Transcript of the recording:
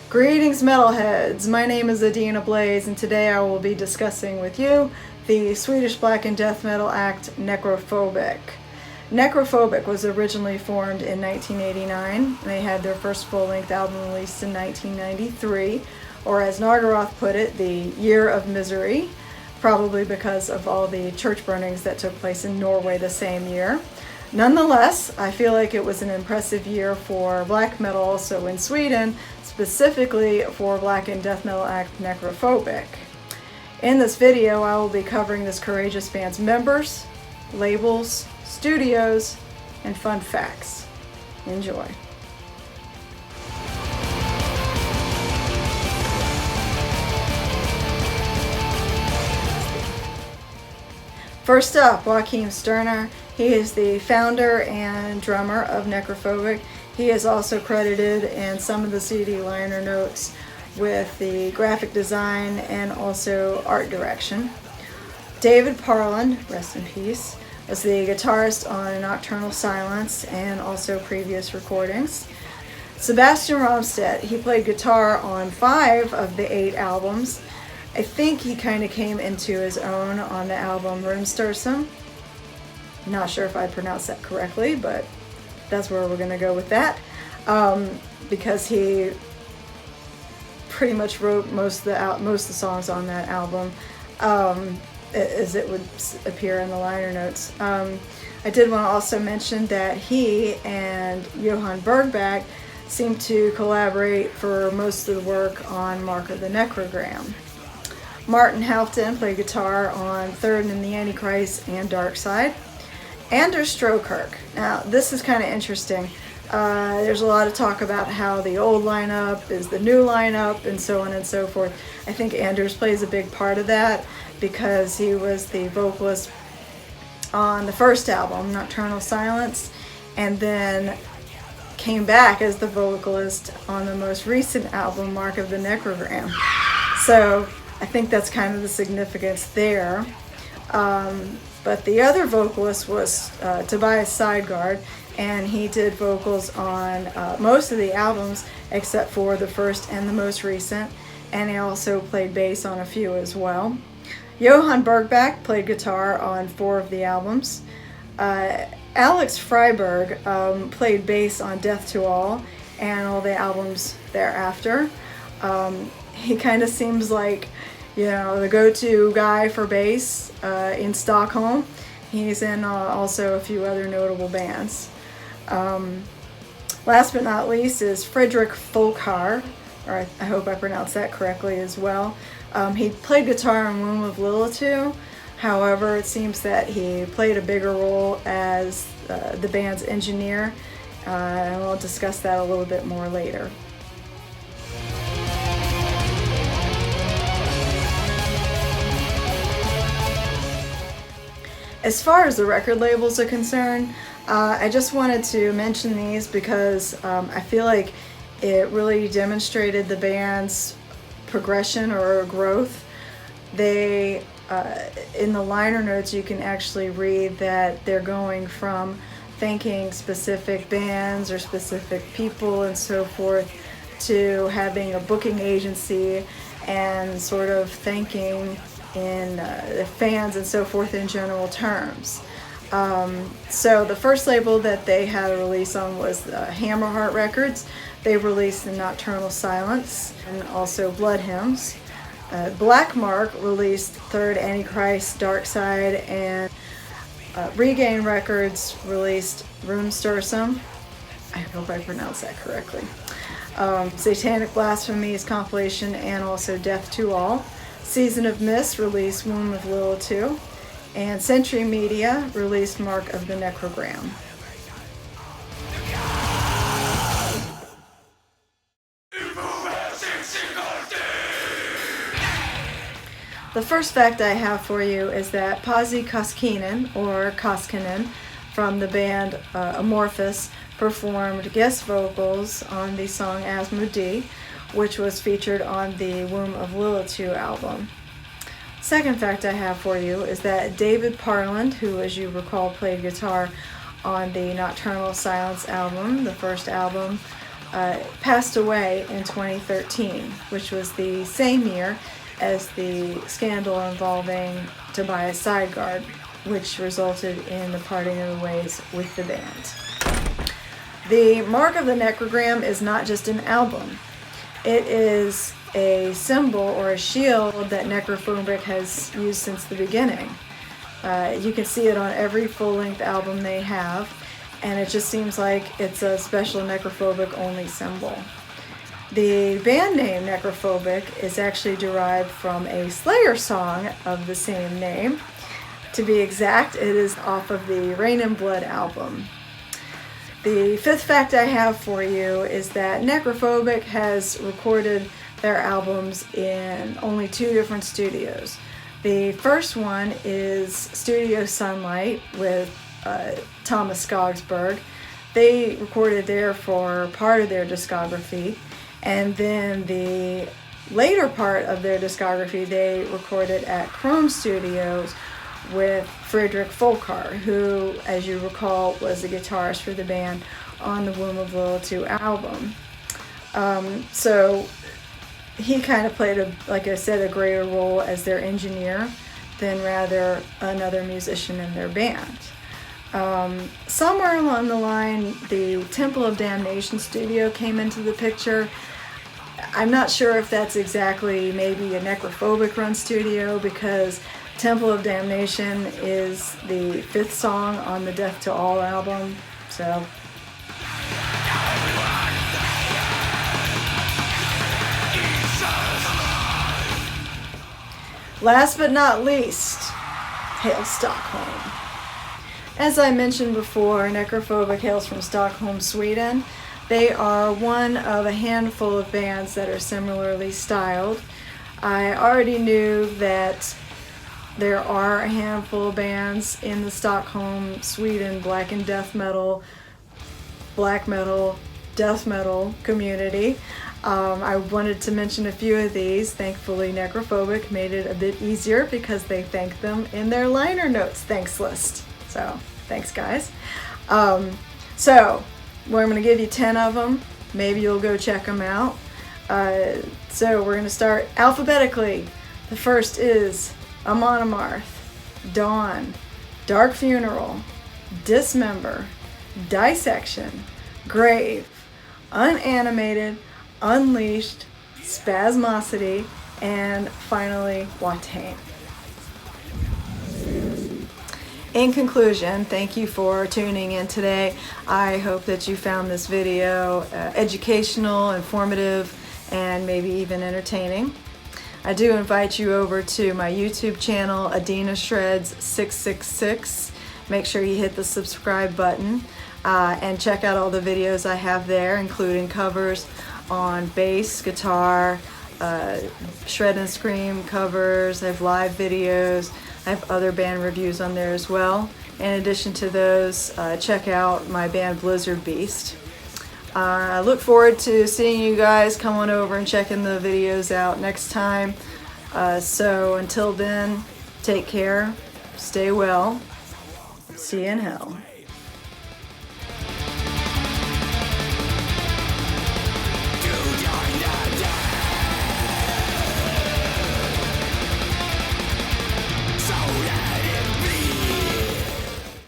Greetings metalheads, my name is Adina Blase and today I will be discussing with you the Swedish black and death metal act Necrophobic. Necrophobic was originally formed in 1989. They had their first full-length album released in 1993, or as Nargaroth put it, the Year of Misery, probably because of all the church burnings that took place in Norway the same year. Nonetheless, I feel like it was an impressive year for black metal also in Sweden, specifically for black and death metal act Necrophobic. In this video, I will be covering this courageous band's members, labels, studios, and fun facts. Enjoy. First up, Joachim Sterner. He is the founder and drummer of Necrophobic. He is also credited in some of the CD liner notes with the graphic design and also art direction. David Parland, rest in peace, was the guitarist on Nocturnal Silence and also previous recordings. Sebastian Romstedt, he played guitar on 5 of the 8 albums. I think he kind of came into his own on the album Hrymstursm. Not sure if I pronounced that correctly, but that's where we're going to go with that, because he pretty much wrote most of the songs on that album, as it would appear in the liner notes. I did want to also mention that he and Johan Bergback seemed to collaborate for most of the work on Mark of the Necrogram. Martin Halfton played guitar on Third and the Antichrist and Darkside. Anders Strohkirk. Now, this is kind of interesting. There's a lot of talk about how the old lineup is the new lineup and so on and so forth. I think Anders plays a big part of that because he was the vocalist on the first album, Nocturnal Silence, and then came back as the vocalist on the most recent album, Mark of the Necrogram. So I think that's kind of the significance there. But the other vocalist was Tobias Sideguard, and he did vocals on most of the albums except for the first and the most recent, and he also played bass on a few as well. Johan Bergback played guitar on 4 of the albums. Alex Freiberg played bass on Death to All and all the albums thereafter. He kind of seems like, you know, the go-to guy for bass in Stockholm. He's in also a few other notable bands. Last but not least is Fredrik Folkar, or I hope I pronounced that correctly as well. He played guitar in Womb of Lilith. However, it seems that he played a bigger role as the band's engineer, and we'll discuss that a little bit more later. As far as the record labels are concerned, I just wanted to mention these because I feel like it really demonstrated the band's progression or growth. They, in the liner notes, you can actually read that they're going from thanking specific bands or specific people and so forth to having a booking agency and sort of thanking in the fans and so forth in general terms. So the first label that they had a release on was Hammerheart Records. They released the Nocturnal Silence and also Blood Hymns. Black Mark released Third Antichrist, Darkside, and Regain Records released Hrymstursm. I hope I pronounced that correctly. Satanic Blasphemy's compilation and also Death to All. Season of Mist released Womb of Lilith 2, and Century Media released Mark of the Necrogram. The first fact I have for you is that Pasi Koskinen, or Koskinen, from the band Amorphous, performed guest vocals on the song Asmodee, which was featured on the Womb of Lilith 2 album. Second fact I have for you is that David Parland, who as you recall played guitar on the Nocturnal Silence album, the first album, passed away in 2013, which was the same year as the scandal involving Tobias Sideguard, which resulted in the parting of the ways with the band. The mark of the necrogram is not just an album. It is a symbol or a shield that Necrophobic has used since the beginning. You can see it on every full-length album they have, and it just seems like it's a special Necrophobic only symbol. The band name Necrophobic is actually derived from a Slayer song of the same name. To be exact, it is off of the Rain and Blood album. The fifth fact I have for you is that Necrophobic has recorded their albums in only 2 different studios. The first one is Studio Sunlight with Thomas Skogsberg. They recorded there for part of their discography, and then the later part of their discography they recorded at Chrome Studios with Fredrik Folkar, who, as you recall, was the guitarist for the band on the Womb of Lilith 2 album. So he kind of played, like I said, a greater role as their engineer than rather another musician in their band. Somewhere along the line, the Temple of Damnation studio came into the picture. I'm not sure if that's exactly maybe a Necrophobic run studio, because Temple of Damnation is the 5th song on the Death to All album. So last but not least, hail Stockholm. As I mentioned before, Necrophobic hails from Stockholm, Sweden. They are one of a handful of bands that are similarly styled. I already knew that there are a handful of bands in the Stockholm, Sweden black and death metal, black metal, death metal community. I wanted to mention a few of these. Thankfully, Necrophobic made it a bit easier because they thanked them in their liner notes thanks list. So, thanks guys. So, we're going to give you 10 of them. Maybe you'll go check them out. So, we're going to start alphabetically. The first is Amonomarth, Dawn, Dark Funeral, Dismember, Dissection, Grave, Unanimated, Unleashed, Spasmosity, and finally Watain. In conclusion, thank you for tuning in today. I hope that you found this video educational, informative, and maybe even entertaining. I do invite you over to my YouTube channel, Adina Shreds 666. Make sure you hit the subscribe button and check out all the videos I have there, including covers on bass, guitar, shred and scream covers. I have live videos. I have other band reviews on there as well. In addition to those, check out my band Blizzard Beast. I look forward to seeing you guys. Come on over and checking the videos out next time. So until then, take care, stay well, see you in hell.